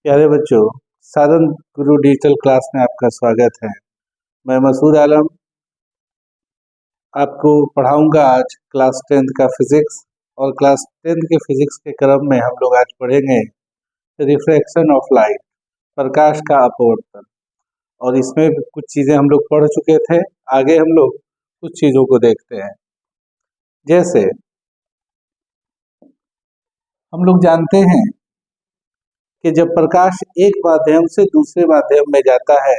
प्यारे बच्चों, साधन गुरु डिजिटल क्लास में आपका स्वागत है। मैं मसूद आलम आपको पढ़ाऊंगा आज क्लास 10th का फिजिक्स। और क्लास 10th के फिजिक्स के क्रम में हम लोग आज पढ़ेंगे रिफ्रैक्शन ऑफ लाइट, प्रकाश का अपवर्तन। और इसमें कुछ चीज़ें हम लोग पढ़ चुके थे, आगे हम लोग कुछ चीज़ों को देखते हैं। जैसे हम लोग जानते हैं कि जब प्रकाश एक माध्यम से दूसरे माध्यम में जाता है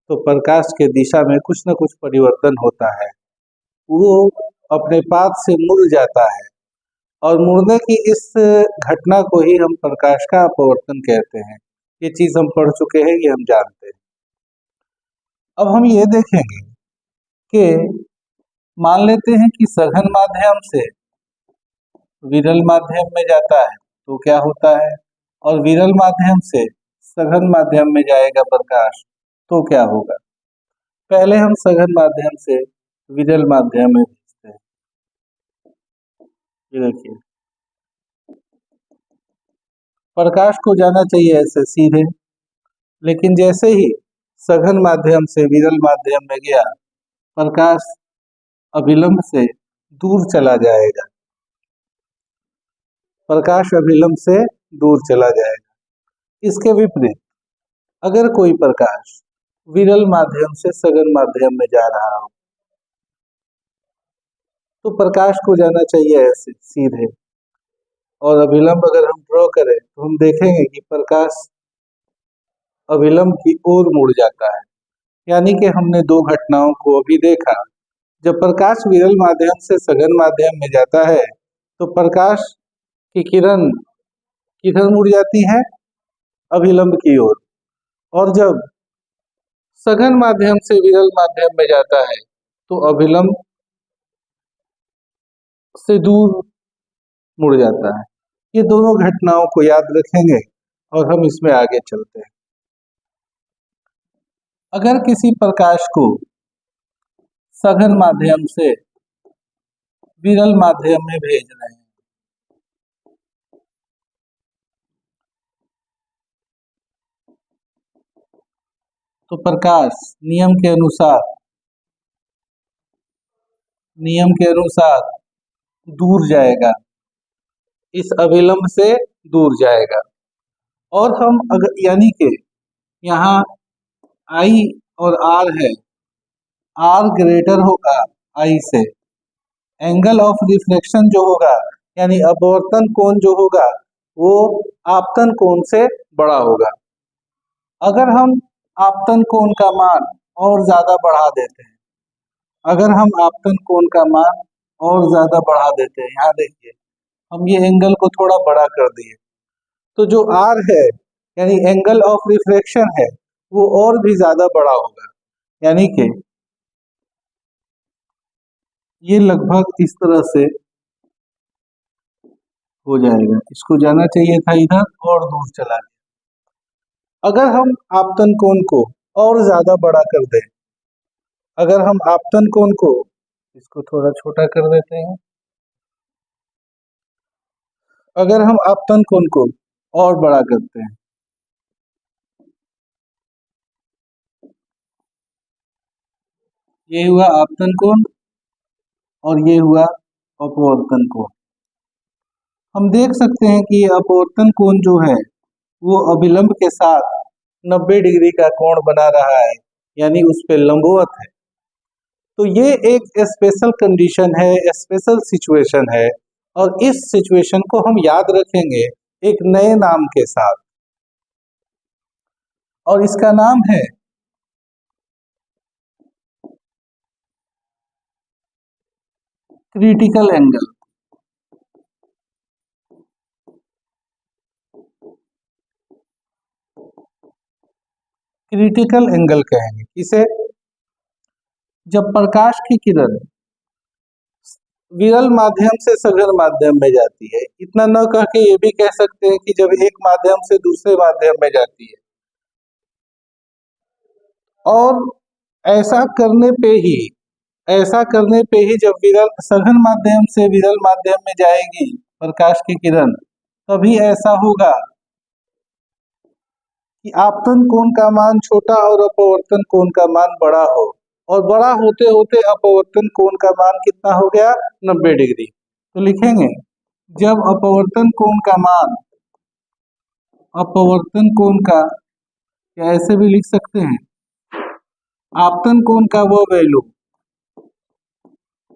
तो प्रकाश के दिशा में कुछ न कुछ परिवर्तन होता है। वो अपने पाथ से मुड़ जाता है और मुड़ने की इस घटना को ही हम प्रकाश का अपवर्तन कहते हैं। ये चीज हम पढ़ चुके हैं, ये हम जानते हैं। अब हम ये देखेंगे कि मान लेते हैं कि सघन माध्यम से विरल माध्यम में जाता है तो क्या होता है, और विरल माध्यम से सघन माध्यम में जाएगा प्रकाश तो क्या होगा। पहले हम सघन माध्यम से विरल माध्यम में भेजते हैं। ये देखिए, प्रकाश को जाना चाहिए ऐसे सीधे, लेकिन जैसे ही सघन माध्यम से विरल माध्यम में गया, प्रकाश अभिलंब से दूर चला जाएगा। प्रकाश अभिलंब से दूर चला जाएगा। इसके विपरीत अगर कोई प्रकाश विरल माध्यम से सघन माध्यम में जा रहा हो तो प्रकाश को जाना चाहिए ऐसे सीधे, और अभिलंब अगर हम ड्रॉ करें तो हम देखेंगे कि प्रकाश अभिलंब की ओर मुड़ जाता है। यानी कि हमने दो घटनाओं को अभी देखा। जब प्रकाश विरल माध्यम से सघन माध्यम में जाता है तो प्रकाश की किरण किधर मुड़ जाती है, अभिलंब की ओर। और जब सघन माध्यम से विरल माध्यम में जाता है तो अभिलंब से दूर मुड़ जाता है। ये दोनों घटनाओं को याद रखेंगे और हम इसमें आगे चलते हैं। अगर किसी प्रकाश को सघन माध्यम से विरल माध्यम में भेज रहे हैं तो प्रकाश नियम के अनुसार दूर जाएगा, इस अभिलंब से दूर जाएगा। और हम अगर यानी कि यहाँ I और R है, R ग्रेटर होगा I से, एंगल ऑफ रिफ्लेक्शन जो होगा यानी अपवर्तन कोण जो होगा वो आपतन कोण से बड़ा होगा। अगर हम आपतन कोण का मान और ज्यादा बढ़ा देते हैं, अगर हम आपतन कोण का मान और ज्यादा बढ़ा देते हैं, यहाँ देखिए हम ये एंगल को थोड़ा बड़ा कर दिए, तो जो R है यानी एंगल ऑफ रिफ्लेक्शन है वो और भी ज्यादा बड़ा होगा। यानी कि ये लगभग इस तरह से हो जाएगा। इसको जाना चाहिए था इधर और दूर चला गया। अगर हम आपतन कोण को और ज्यादा बड़ा कर दें, अगर हम आपतन कोण को, इसको थोड़ा छोटा कर देते हैं, अगर हम आपतन कोण को और बड़ा करते हैं, ये हुआ आपतन कोण और ये हुआ अपवर्तन कोण। हम देख सकते हैं कि ये अपवर्तन कोण जो है वो अभिलंब के साथ 90 डिग्री का कोण बना रहा है, यानी उस पे लंबवत है। तो ये एक स्पेशल कंडीशन है, स्पेशल सिचुएशन है, और इस सिचुएशन को हम याद रखेंगे एक नए नाम के साथ, और इसका नाम है क्रिटिकल एंगल। क्रिटिकल एंगल कहेंगे इसे। जब प्रकाश की किरण विरल माध्यम से सघन माध्यम में जाती है, इतना न कह के ये भी कह सकते हैं कि जब एक माध्यम से दूसरे माध्यम में जाती है, और ऐसा करने पे ही जब विरल सघन माध्यम से विरल माध्यम में जाएगी प्रकाश की किरण, तभी ऐसा होगा कि आपतन कोण का मान छोटा और अपवर्तन कोण का मान बड़ा हो, और बड़ा होते होते अपवर्तन कोण का मान कितना हो गया, 90 डिग्री। तो लिखेंगे जब अपवर्तन कोण का मान, अपवर्तन कोण का, या ऐसे भी लिख सकते हैं आपतन कोण का वो वैल्यू,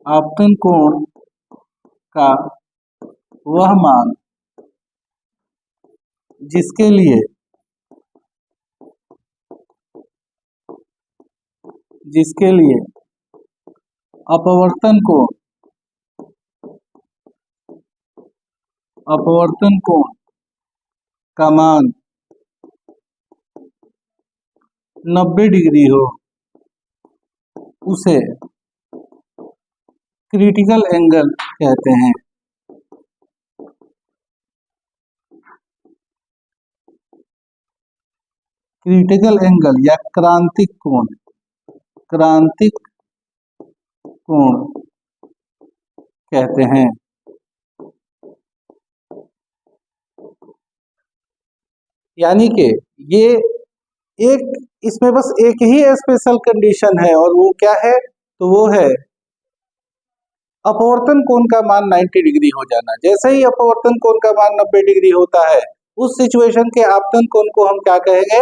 आपतन कोण का वह मान जिसके लिए अपवर्तन कोण का मान 90 डिग्री हो, उसे क्रिटिकल एंगल कहते हैं। क्रिटिकल एंगल या क्रांतिक कोण, क्रांतिक कोण कहते हैं। यानी कि ये एक, इसमें बस एक ही स्पेशल कंडीशन है, और वो क्या है, तो वो है अपवर्तन कोण का मान 90 डिग्री हो जाना। जैसे ही अपवर्तन कोण का मान 90 डिग्री होता है, उस सिचुएशन के आपतन कोण को हम क्या कहेंगे,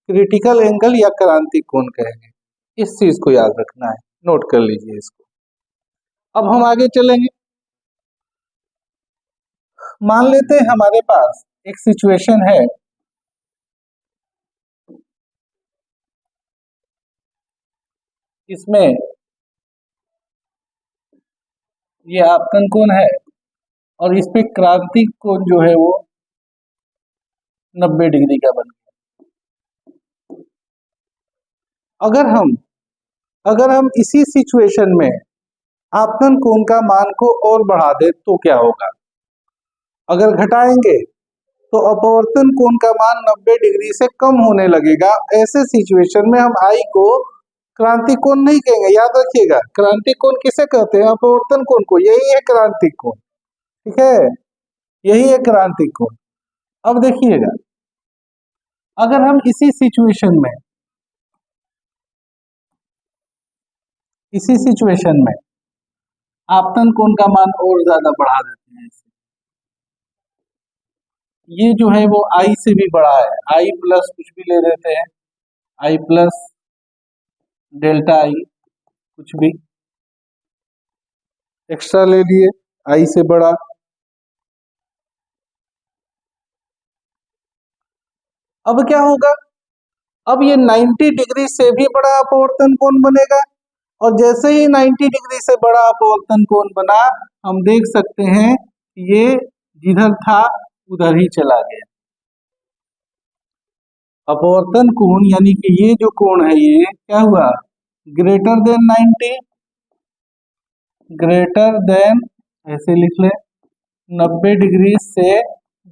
क्रिटिकल एंगल या क्रांतिक कोण कहेंगे। इस चीज को याद रखना है, नोट कर लीजिए इसको। अब हम आगे चलेंगे। मान लेते हैं हमारे पास एक सिचुएशन है, इसमें ये आपतन कोण है और इस पे क्रांतिक कोण जो है वो 90 डिग्री का बन गया। अगर हम इसी सिचुएशन में आपतन कोण का मान को और बढ़ा दे तो क्या होगा, अगर घटाएंगे तो अपवर्तन कोण का मान 90 डिग्री से कम होने लगेगा। ऐसे सिचुएशन में हम आई को क्रांतिक कोण नहीं कहेंगे, याद रखिएगा। क्रांतिक कोण किसे कहते हैं, अपवर्तन कोण को। यही है क्रांतिक कोण, ठीक है, यही है क्रांतिक कोण। अब देखिएगा, अगर हम इसी सिचुएशन में आपतन कोण का मान और ज्यादा बढ़ा देते हैं, ये जो है वो आई से भी बड़ा है, आई प्लस कुछ भी ले लेते हैं, आई प्लस डेल्टा आई, कुछ भी एक्स्ट्रा ले लिए, आई से बड़ा। अब क्या होगा, अब ये 90 डिग्री से भी बड़ा अपवर्तन कोण बनेगा, और जैसे ही 90 डिग्री से बड़ा अपवर्तन कोण बना, हम देख सकते हैं ये जिधर था उधर ही चला गया। अपवर्तन कोण यानी कि ये जो कोण है ये क्या हुआ, ग्रेटर देन 90, ग्रेटर देन, ऐसे लिख ले, 90 डिग्री से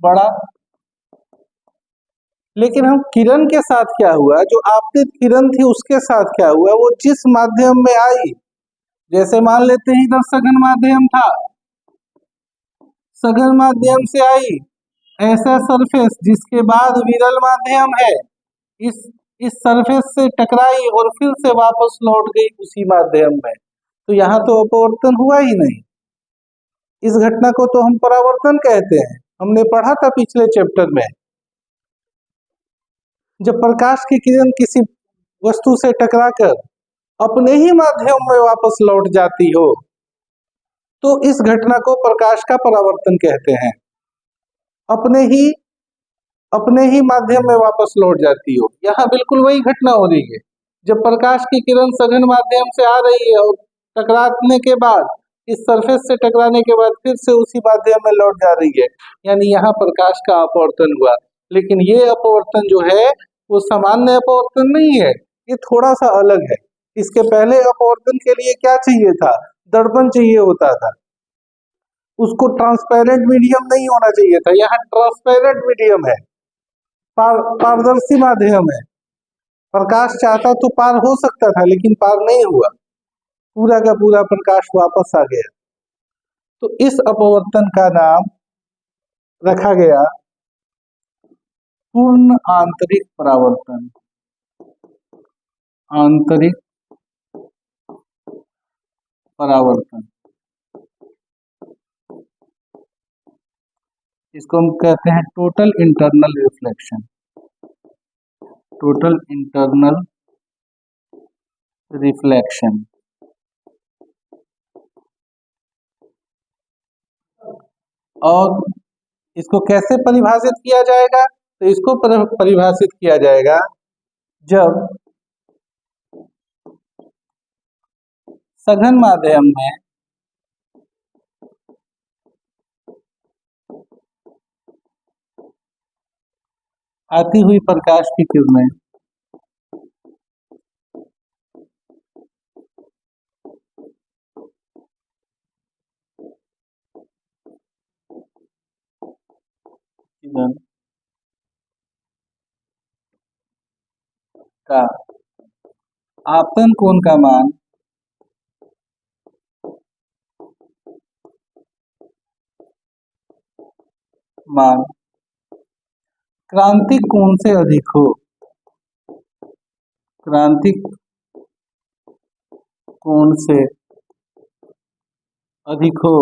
बड़ा। लेकिन हम किरण के साथ क्या हुआ, जो आपतित किरण थी उसके साथ क्या हुआ, वो जिस माध्यम में आई, जैसे मान लेते हैं इधर सघन माध्यम था, सघन माध्यम से आई, ऐसा सरफेस जिसके बाद विरल माध्यम है, इस सरफेस से टकराई और फिर से वापस लौट गई उसी माध्यम में, तो यहाँ तो अपवर्तन हुआ ही नहीं। इस घटना को तो हम परावर्तन कहते हैं, हमने पढ़ा था पिछले चैप्टर में। जब प्रकाश की किरण किसी वस्तु से टकराकर अपने ही माध्यम में वापस लौट जाती हो, तो इस घटना को प्रकाश का परावर्तन कहते हैं। अपने ही माध्यम में वापस लौट जाती हो, यहाँ बिल्कुल वही घटना हो रही है। जब प्रकाश की किरण सघन माध्यम से आ रही है और टकराने के बाद, इस सरफेस से टकराने के बाद फिर से उसी माध्यम में लौट जा रही है, यानी यहाँ प्रकाश का अपवर्तन हुआ। लेकिन ये अपवर्तन जो है वो सामान्य अपवर्तन नहीं है, ये थोड़ा सा अलग है। इसके पहले अपवर्तन के लिए क्या चाहिए था, दर्पण चाहिए होता था, उसको ट्रांसपेरेंट मीडियम नहीं होना चाहिए था, यहाँ ट्रांसपेरेंट मीडियम है, पारदर्शी माध्यम है। प्रकाश चाहता तो पार हो सकता था, लेकिन पार नहीं हुआ, पूरा का पूरा प्रकाश वापस आ गया। तो इस अपवर्तन का नाम रखा गया पूर्ण आंतरिक परावर्तन, आंतरिक परावर्तन, इसको हम कहते हैं total internal reflection, total internal reflection. और इसको कैसे परिभाषित किया जाएगा? तो इसको परिभाषित किया जाएगा जब सघन माध्यम में आती हुई प्रकाश की किरणें का आपतन कोण का मान क्रांतिक कोण से अधिक हो, क्रांतिक कोण से अधिक हो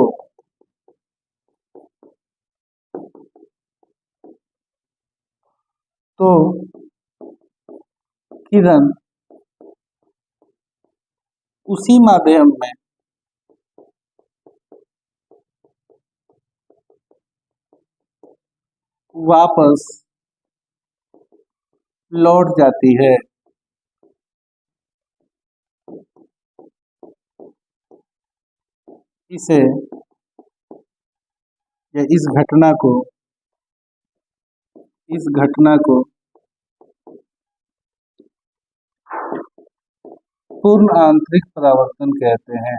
तो किरण उसी माध्यम में वापस लौट जाती है। इसे या इस घटना को पूर्ण आंतरिक परावर्तन कहते हैं।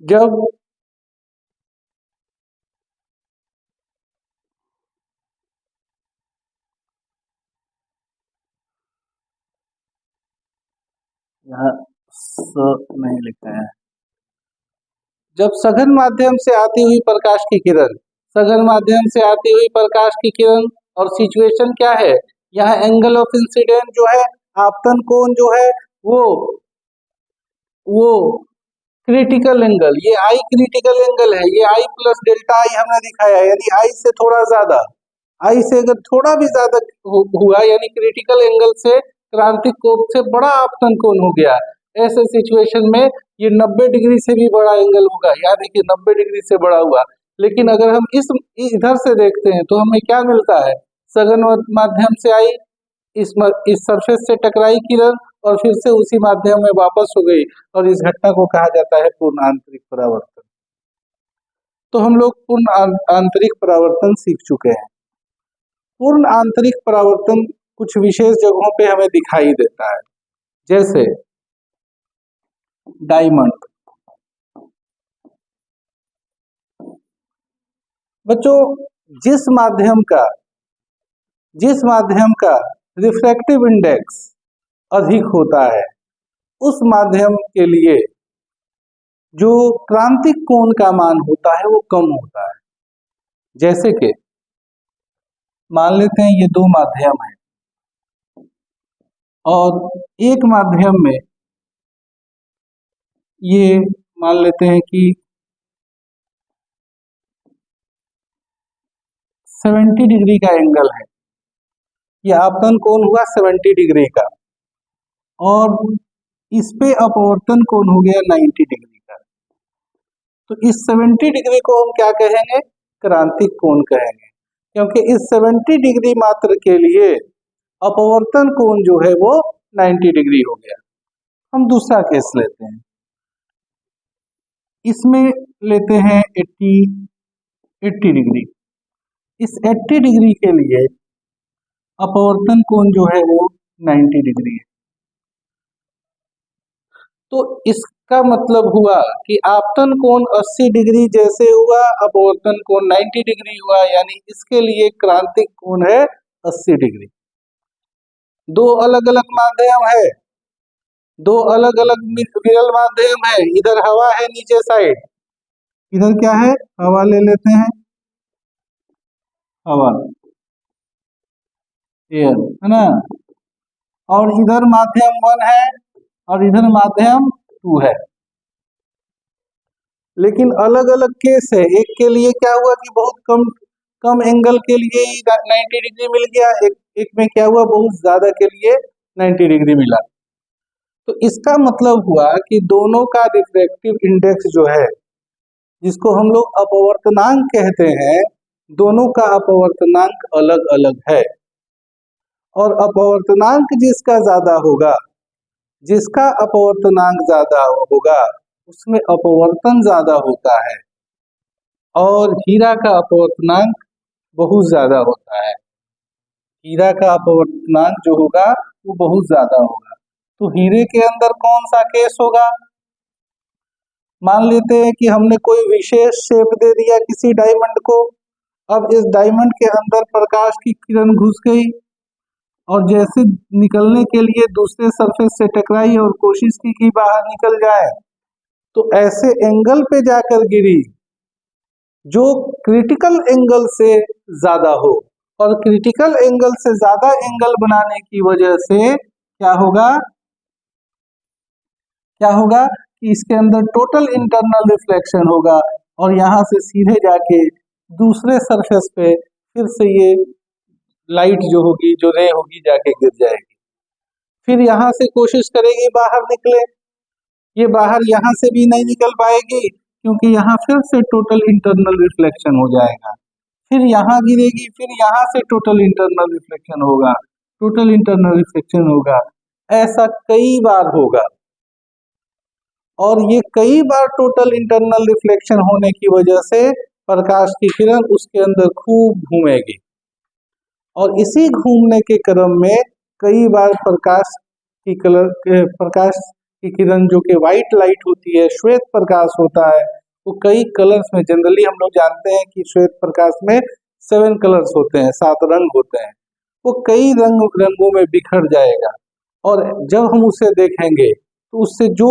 जब यहाँ नहीं लिखा है, जब सघन माध्यम से आती हुई प्रकाश की किरण, सघन माध्यम से आती हुई प्रकाश की किरण, और सिचुएशन क्या है यहाँ, एंगल ऑफ इंसिडेंट जो है, आपतन कोण जो है वो क्रिटिकल एंगल, ये आई क्रिटिकल एंगल है, ये आई प्लस डेल्टा आई हमने दिखाया है, यानी आई से थोड़ा ज्यादा, आई से अगर थोड़ा भी ज्यादा हुआ यानी क्रिटिकल एंगल से क्रांतिक कोण से बड़ा आपतन कोण हो गया। ऐसे सिचुएशन में ये 90 डिग्री से भी बड़ा एंगल होगा, याद देखिए 90 डिग्री से बड़ा हुआ। लेकिन अगर हम इधर से देखते हैं तो हमें क्या मिलता है, सघन माध्यम से आई, इस सरफेस से टकराई किरण और फिर से उसी माध्यम में वापस हो गई, और इस घटना को कहा जाता है पूर्ण आंतरिक परावर्तन। तो हम लोग पूर्ण आंतरिक परावर्तन सीख चुके हैं। पूर्ण आंतरिक परावर्तन कुछ विशेष जगहों पे हमें दिखाई देता है, जैसे डायमंड। बच्चों जिस माध्यम का रिफ्रैक्टिव इंडेक्स अधिक होता है उस माध्यम के लिए जो क्रांतिक कोण का मान होता है वो कम होता है। जैसे कि मान लेते हैं ये दो माध्यम है और एक माध्यम में ये मान लेते हैं कि 70 डिग्री का एंगल है, ये आपतन कोण हुआ 70 डिग्री का, और इस पे अपवर्तन कोण हो गया 90 डिग्री का। तो इस 70 डिग्री को हम क्या कहेंगे, क्रांतिक कोण कहेंगे, क्योंकि इस 70 डिग्री मात्र के लिए अपवर्तन कोण जो है वो 90 डिग्री हो गया। हम दूसरा केस लेते हैं, इसमें लेते हैं 80 डिग्री। इस 80 डिग्री के लिए अपवर्तन कोण जो है वो 90 डिग्री है। तो इसका मतलब हुआ कि आपतन कोण 80 डिग्री जैसे हुआ, अपवर्तन कोण 90 डिग्री हुआ, यानी इसके लिए क्रांतिक कोण है 80 डिग्री। दो अलग अलग माध्यम है, दो अलग अलग विरल माध्यम है। इधर हवा है नीचे साइड, इधर क्या है, हवा ले लेते हैं, हवा, एयर, है ना। और इधर माध्यम 1 है और इधर माध्यम 2 है। लेकिन अलग अलग केस है। एक के लिए क्या हुआ कि बहुत कम कम एंगल के लिए ही 90 डिग्री मिल गया, एक में क्या हुआ, बहुत ज्यादा के लिए 90 डिग्री मिला। तो इसका मतलब हुआ कि दोनों का रिफ्रैक्टिव इंडेक्स जो है, जिसको हम लोग अपवर्तनांक कहते हैं, दोनों का अपवर्तनांक अलग अलग है। और अपवर्तनांक जिसका ज्यादा होगा, जिसका अपवर्तनांक ज्यादा होगा, उसमें अपवर्तन ज्यादा होता है। और हीरा का अपवर्तनांक बहुत ज्यादा होता है। हीरा का अपवर्तनांक जो होगा वो बहुत ज्यादा होगा। तो हीरे के अंदर कौन सा केस होगा? मान लेते हैं कि हमने कोई विशेष शेप दे दिया किसी डायमंड को। अब इस डायमंड के अंदर प्रकाश की किरण घुस गई और जैसे निकलने के लिए दूसरे सरफेस से टकराई और कोशिश की कि बाहर निकल जाए, तो ऐसे एंगल पे जाकर गिरी जो क्रिटिकल एंगल से ज्यादा हो। और क्रिटिकल एंगल से ज्यादा एंगल बनाने की वजह से क्या होगा, कि इसके अंदर टोटल इंटरनल रिफ्लेक्शन होगा और यहाँ से सीधे जाके दूसरे सरफेस पे फिर से ये लाइट जो होगी, जो रे होगी, जाके गिर जाएगी। फिर यहाँ से कोशिश करेगी बाहर निकले, ये बाहर यहाँ से भी नहीं निकल पाएगी क्योंकि यहाँ फिर से टोटल इंटरनल रिफ्लेक्शन हो जाएगा। फिर यहाँ गिरेगी, फिर यहाँ से टोटल इंटरनल रिफ्लेक्शन होगा, टोटल इंटरनल रिफ्लेक्शन होगा। ऐसा कई बार होगा और ये कई बार टोटल इंटरनल रिफ्लेक्शन होने की वजह से प्रकाश की किरण उसके अंदर खूब घूमेगी और इसी घूमने के क्रम में कई बार प्रकाश की किरण जो कि व्हाइट लाइट होती है, श्वेत प्रकाश होता है, वो कई कलर्स में, जनरली हम लोग जानते हैं कि श्वेत प्रकाश में 7 कलर्स होते हैं, 7 रंग होते हैं, वो कई रंगों में बिखर जाएगा। और जब हम उसे देखेंगे तो उससे जो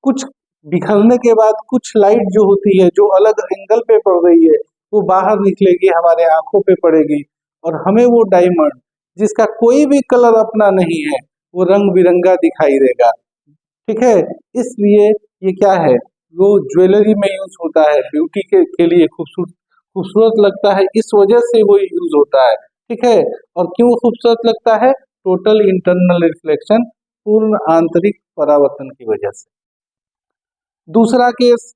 कुछ बिखरने के बाद कुछ लाइट जो होती है, जो अलग एंगल पे पड़ रही है, वो बाहर निकलेगी, हमारे आंखों पे पड़ेगी और हमें वो डायमंड जिसका कोई भी कलर अपना नहीं है, वो रंग बिरंगा दिखाई देगा। ठीक है, इसलिए ये क्या है, वो ज्वेलरी में यूज होता है, ब्यूटी के लिए खूबसूरत लगता है, इस वजह से वो यूज होता है। ठीक है, और क्यों खूबसूरत लगता है? टोटल इंटरनल रिफ्लेक्शन, पूर्ण आंतरिक परावर्तन की वजह से। दूसरा केस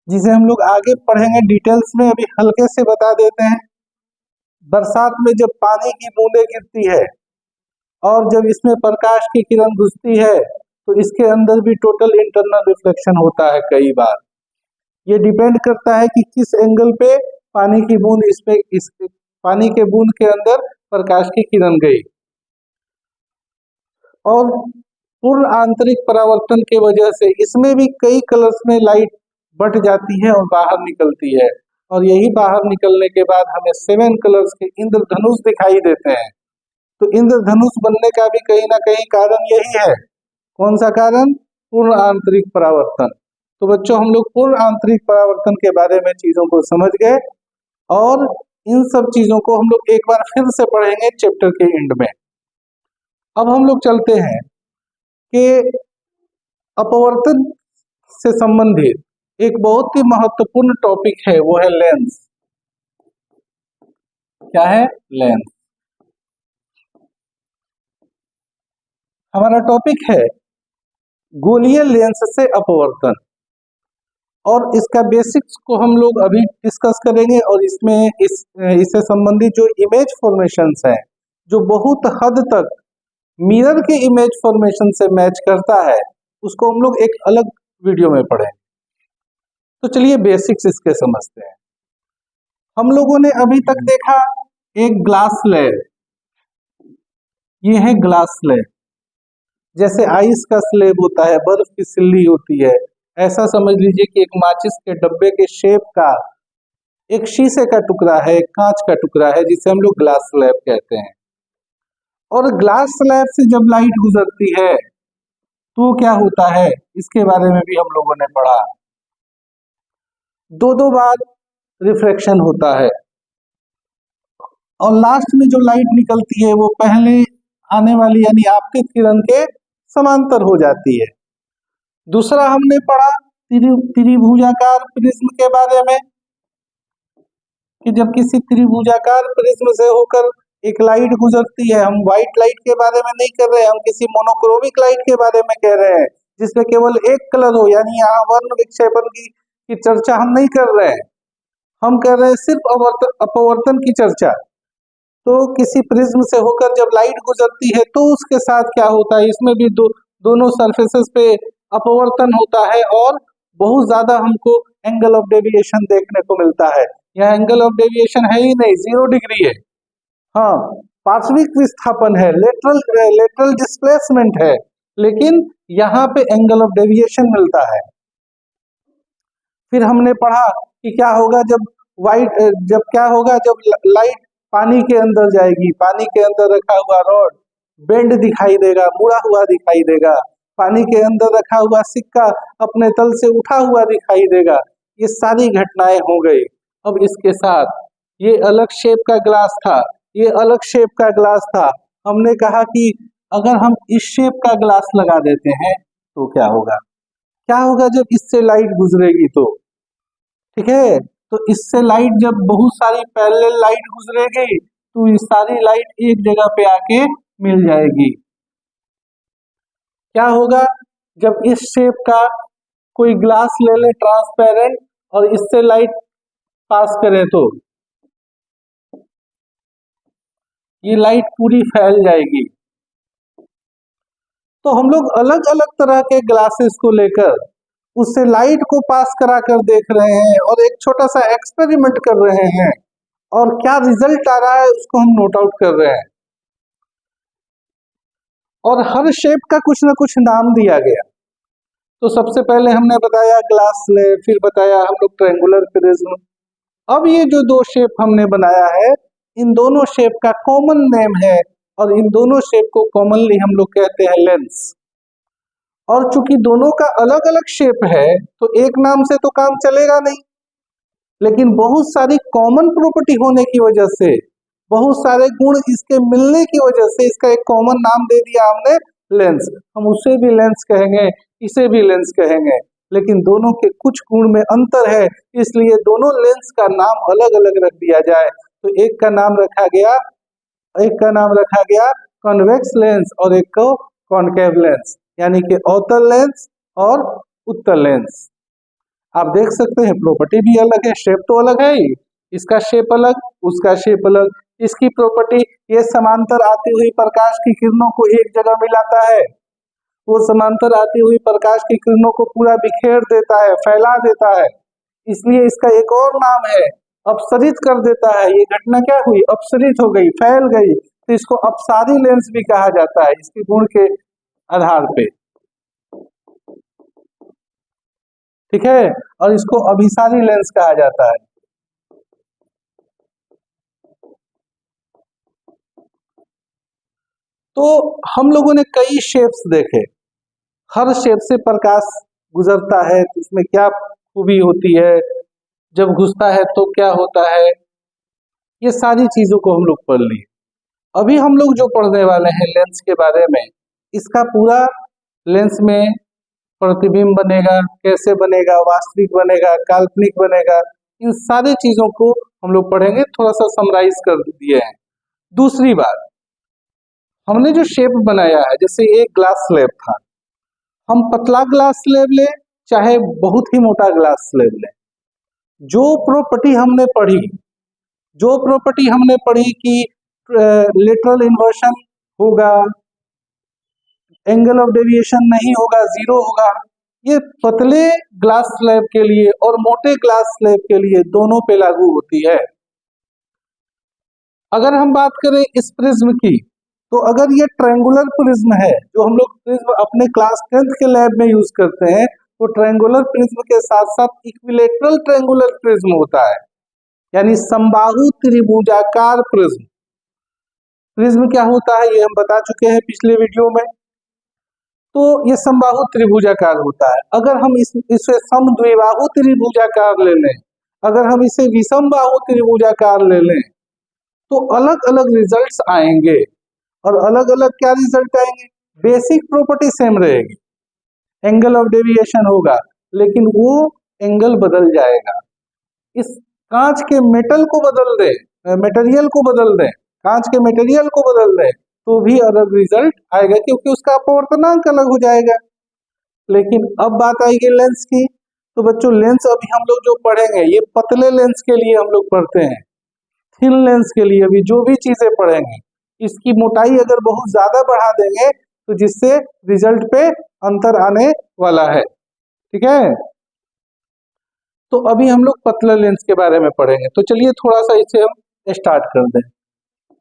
जिसे हम लोग आगे पढ़ेंगे डिटेल्स में, अभी हल्के से बता देते हैं। बरसात में जब पानी की बूंदें गिरती है और जब इसमें प्रकाश की किरण घुसती है तो इसके अंदर भी टोटल इंटरनल रिफ्लेक्शन होता है कई बार। ये डिपेंड करता है कि किस एंगल पे पानी की बूंद इस पानी के बूंद के अंदर प्रकाश की किरण गई। और पूर्ण आंतरिक परावर्तन के वजह से इसमें भी कई कलर्स में लाइट बट जाती है और बाहर निकलती है, और यही बाहर निकलने के बाद हमें 7 कलर्स के इंद्रधनुष दिखाई देते हैं। तो इंद्रधनुष बनने का भी कहीं ना कहीं कारण यही है। कौन सा कारण? पूर्ण आंतरिक परावर्तन। तो बच्चों, हम लोग पूर्ण आंतरिक परावर्तन के बारे में चीजों को समझ गए और इन सब चीजों को हम लोग एक बार फिर से पढ़ेंगे चैप्टर के एंड में। अब हम लोग चलते हैं कि अपवर्तन से संबंधित एक बहुत ही महत्वपूर्ण टॉपिक है, वो है लेंस। क्या है? लेंस। हमारा टॉपिक है गोलीय लेंस से अपवर्तन, और इसका बेसिक्स को हम लोग अभी डिस्कस करेंगे। और इसमें इससे संबंधित जो इमेज फॉर्मेशंस हैं, जो बहुत हद तक मिरर के इमेज फॉर्मेशन से मैच करता है, उसको हम लोग एक अलग वीडियो में पढ़ेंगे। तो चलिए बेसिक्स इसके समझते हैं। हम लोगों ने अभी तक देखा एक ग्लास स्लैब, ये है ग्लास स्लैब। जैसे आइस का स्लैब होता है, बर्फ की सिल्ली होती है, ऐसा समझ लीजिए कि एक माचिस के डब्बे के शेप का एक शीशे का टुकड़ा है, एक कांच का टुकड़ा है, जिसे हम लोग ग्लास स्लैब कहते हैं। और ग्लास स्लैब से जब लाइट गुजरती है तो क्या होता है, इसके बारे में भी हम लोगों ने पढ़ा। दो बार रिफ्रैक्शन होता है और लास्ट में जो लाइट निकलती है वो पहले आने वाली यानी आपतित किरण के समांतर हो जाती है। दूसरा हमने पढ़ा त्रिभुजाकार प्रिज्म के बारे में कि जब किसी त्रिभुजाकार प्रिज्म से होकर एक लाइट गुजरती है, हम व्हाइट लाइट के बारे में नहीं कर रहे हैं, हम किसी मोनोक्रोमिक लाइट के बारे में कह रहे हैं जिसमें केवल एक कलर हो, यानी यहाँ वर्ण विक्षेपण की चर्चा हम नहीं कर रहे हैं, हम कर रहे हैं सिर्फ अपवर्तन की चर्चा। तो किसी प्रिज्म से होकर जब लाइट गुजरती है तो उसके साथ क्या होता है, इसमें भी दोनों सरफेसेस पे अपवर्तन होता है और बहुत ज्यादा हमको एंगल ऑफ डेविएशन देखने को मिलता है। यहाँ एंगल ऑफ डेविएशन है ही नहीं, 0 डिग्री है। हाँ, पार्श्विक विस्थापन है, लेटरल डिस्प्लेसमेंट है, लेकिन यहाँ पे एंगल ऑफ डेविएशन मिलता है। फिर हमने पढ़ा कि क्या होगा जब क्या होगा जब लाइट पानी के अंदर जाएगी, पानी के अंदर रखा हुआ रॉड बेंड दिखाई देगा, मुड़ा हुआ दिखाई देगा, पानी के अंदर रखा हुआ सिक्का अपने तल से उठा हुआ दिखाई देगा। ये सारी घटनाएं हो गई। अब इसके साथ ये अलग शेप का ग्लास था, ये अलग शेप का ग्लास था, हमने कहा कि अगर हम इस शेप का ग्लास लगा देते हैं तो क्या होगा, क्या होगा जब इससे लाइट गुजरेगी तो, ठीक है, तो इससे लाइट जब बहुत सारी पैरेलल लाइट गुजरेगी तो ये सारी लाइट एक जगह पे आके मिल जाएगी। क्या होगा जब इस शेप का कोई ग्लास ले ले ट्रांसपेरेंट और इससे लाइट पास करे तो ये लाइट पूरी फैल जाएगी। तो हम लोग अलग अलग तरह के ग्लासेस को लेकर उससे लाइट को पास करा कर देख रहे हैं और एक छोटा सा एक्सपेरिमेंट कर रहे हैं और क्या रिजल्ट आ रहा है उसको हम नोट आउट कर रहे हैं। और हर शेप का कुछ ना कुछ नाम दिया गया। तो सबसे पहले हमने बताया ग्लास स्लैब, फिर बताया हम लोग ट्रायंगुलर प्रिज्म। अब ये जो दो शेप हमने बनाया है, इन दोनों शेप का कॉमन नेम है और इन दोनों शेप को कॉमनली हम लोग कहते हैं लेंस। और चूंकि दोनों का अलग अलग शेप है तो एक नाम से तो काम चलेगा नहीं, लेकिन बहुत सारी कॉमन प्रॉपर्टी होने की वजह से, बहुत सारे गुण इसके मिलने की वजह से इसका एक कॉमन नाम दे दिया हमने लेंस। हम उसे भी लेंस कहेंगे, इसे भी लेंस कहेंगे, लेकिन दोनों के कुछ गुण में अंतर है, इसलिए दोनों लेंस का नाम अलग अलग रख दिया जाए। तो एक का नाम रखा गया कॉन्वेक्स लेंस और एक को कॉनकेव लेंस, यानी कि अवतल लेंस और उत्तल लेंस। आप देख सकते हैं प्रॉपर्टी भी अलग है, शेप तो अलग है ही, इसका शेप अलग, उसका शेप अलग। इसकी प्रॉपर्टी, ये समांतर आती हुई प्रकाश की किरणों को एक जगह मिलाता है, वो समांतर आती हुई प्रकाश की किरणों को पूरा बिखेर देता है, फैला देता है, इसलिए इसका एक और नाम है अपसरित कर देता है। ये घटना क्या हुई, अपसरित हो गई, फैल गई, तो इसको अपसारी लेंस भी कहा जाता है इसके गुण के आधार पे, ठीक है, और इसको अभिसारी लेंस कहा जाता है। तो हम लोगों ने कई शेप्स देखे, हर शेप से प्रकाश गुजरता है तो उसमें क्या खूबी होती है, जब घुसता है तो क्या होता है, ये सारी चीजों को हम लोग पढ़ लिए। अभी हम लोग जो पढ़ने वाले हैं लेंस के बारे में, इसका पूरा लेंस में प्रतिबिंब बनेगा, कैसे बनेगा, वास्तविक बनेगा, काल्पनिक बनेगा, इन सारी चीजों को हम लोग पढ़ेंगे, थोड़ा सा समराइज कर दिए हैं। दूसरी बात, हमने जो शेप बनाया है, जैसे एक ग्लास स्लैब था, हम पतला ग्लास स्लैब ले चाहे बहुत ही मोटा ग्लास स्लैब ले, जो प्रॉपर्टी हमने पढ़ी कि लेटरल इन्वर्शन होगा, एंगल ऑफ डेविएशन नहीं होगा, 0 होगा, ये पतले ग्लास स्लैब के लिए और मोटे ग्लास स्लैब के लिए दोनों पे लागू होती है। अगर हम बात करें इस प्रिज्म की, तो अगर ये ट्रायंगुलर प्रिज्म है, जो हम लोग प्रिज्म अपने क्लास 10th के लैब में यूज करते हैं, तो ट्रायंगुलर प्रिज्म के साथ साथ इक्विलेटरल ट्रायंगुलर प्रिज्म होता है, यानी समबाहु त्रिभुजाकार प्रिज्म। प्रिज्म क्या होता है ये हम बता चुके हैं पिछले वीडियो में। तो ये समबाहु त्रिभुजाकार होता है। अगर हम इसे समद्विबाहु त्रिभुजाकार ले लें, अगर हम इसे विषम बाहु त्रिभुजाकार ले लें, तो अलग अलग रिजल्ट्स आएंगे। और अलग अलग क्या रिजल्ट आएंगे? बेसिक प्रॉपर्टी सेम रहेगी, एंगल ऑफ डेविएशन होगा, लेकिन वो एंगल बदल जाएगा। इस कांच के मेटल को बदल दे, मटेरियल को बदल दे, कांच के मटेरियल को बदल दे, तो भी अलग रिजल्ट आएगा, क्योंकि उसका अपवर्तनांक अलग हो जाएगा। लेकिन अब बात आएगी लेंस की। तो बच्चों लेंस अभी हम लोग जो पढ़ेंगे ये पतले लेंस के लिए हम लोग पढ़ते हैं। थिन लेंस के लिए अभी जो भी चीजें पढ़ेंगे, इसकी मोटाई अगर बहुत ज्यादा बढ़ा देंगे तो जिससे रिजल्ट पे अंतर आने वाला है। ठीक है, तो अभी हम लोग पतला लेंस के बारे में पढ़ेंगे। तो चलिए थोड़ा सा इसे हम स्टार्ट कर दें।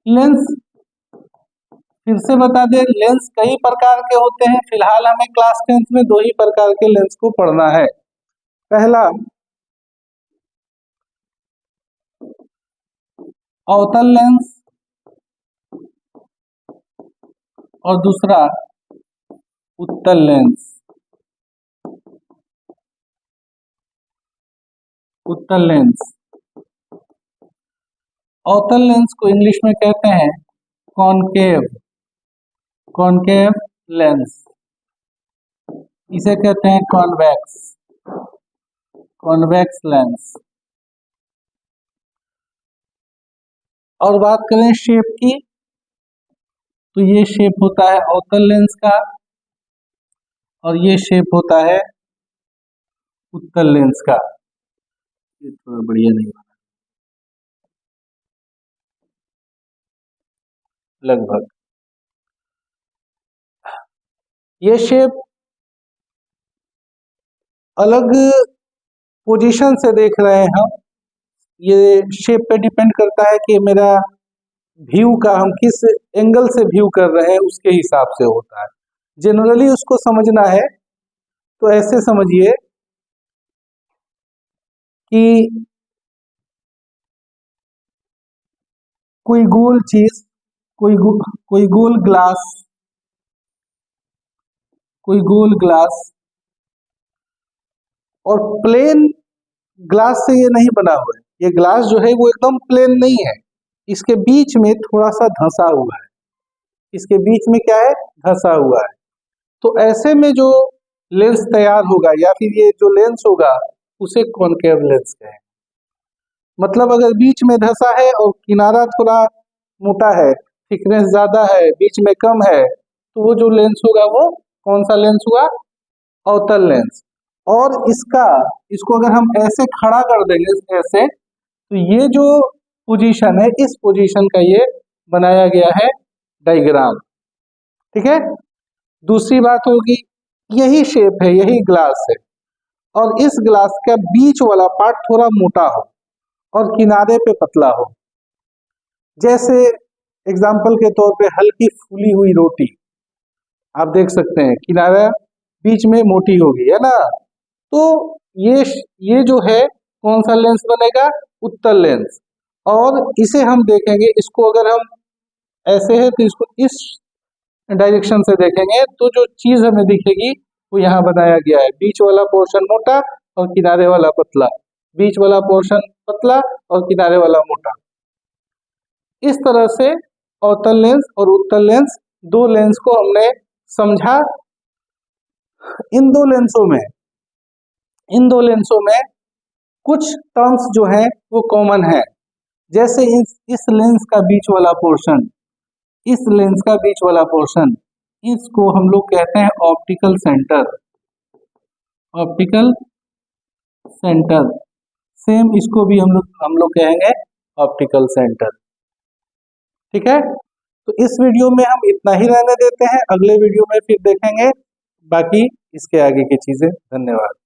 लेंस फिर से बता दें, लेंस कई प्रकार के होते हैं। फिलहाल हमें क्लास 10th में 2 ही प्रकार के लेंस को पढ़ना है। पहला अवतल लेंस और दूसरा उत्तल लेंस। उत्तल लेंस, अवतल लेंस को इंग्लिश में कहते हैं कॉनकेव, कॉनकेव लेंस। इसे कहते हैं कॉन्वेक्स, कॉन्वेक्स लेंस। और बात करें शेप की, तो ये शेप होता है अवतल लेंस का और ये शेप होता है उत्तल लेंस का। ये थोड़ा बढ़िया नहीं बना लगभग। ये शेप अलग पोजीशन से देख रहे हैं हम, ये शेप पे डिपेंड करता है कि मेरा व्यू का हम किस एंगल से व्यू कर रहे हैं उसके हिसाब से होता है। जनरली उसको समझना है तो ऐसे समझिए कि कोई गोल चीज, कोई गोल ग्लास, कोई गोल ग्लास, और प्लेन ग्लास से ये नहीं बना हुआ है। ये ग्लास जो है वो एकदम प्लेन नहीं है, इसके बीच में थोड़ा सा धंसा हुआ है। इसके बीच में क्या है? धंसा हुआ है। तो ऐसे में जो लेंस तैयार होगा या फिर ये जो लेंस होगा उसे कॉनकेव लेंस कहें। मतलब अगर बीच में धंसा है और किनारा थोड़ा मोटा है, थिकनेस ज्यादा है, बीच में कम है, तो वो जो लेंस होगा वो कौन सा लेंस हुआ? अवतल लेंस। और इसको अगर हम ऐसे खड़ा कर देंगे ऐसे, तो ये जो पोजीशन है, इस पोजीशन का ये बनाया गया है डायग्राम। ठीक है, दूसरी बात होगी, यही शेप है, यही ग्लास है, और इस ग्लास का बीच वाला पार्ट थोड़ा मोटा हो और किनारे पे पतला हो। जैसे एग्जाम्पल के तौर पे हल्की फूली हुई रोटी आप देख सकते हैं, किनारा बीच में मोटी होगी, है ना। तो ये जो है कौन सा लेंस बनेगा? उत्तल लेंस। और इसे हम देखेंगे, इसको अगर हम ऐसे है तो इसको इस डायरेक्शन से देखेंगे तो जो चीज हमें दिखेगी वो यहाँ बनाया गया है। बीच वाला पोर्शन मोटा और किनारे वाला पतला, बीच वाला पोर्शन पतला और किनारे वाला मोटा। इस तरह से अवतल लेंस और उत्तल लेंस, दो लेंस को हमने समझा। इन दो लेंसों में कुछ टर्म्स जो है वो कॉमन है। जैसे इस लेंस का बीच वाला पोर्शन, इस लेंस का बीच वाला पोर्शन, इसको हम लोग कहते हैं optical centre, optical centre. Same इसको भी हम लोग कहेंगे ऑप्टिकल सेंटर। ठीक है, तो इस वीडियो में हम इतना ही रहने देते हैं, अगले वीडियो में फिर देखेंगे बाकी इसके आगे की चीजें। धन्यवाद।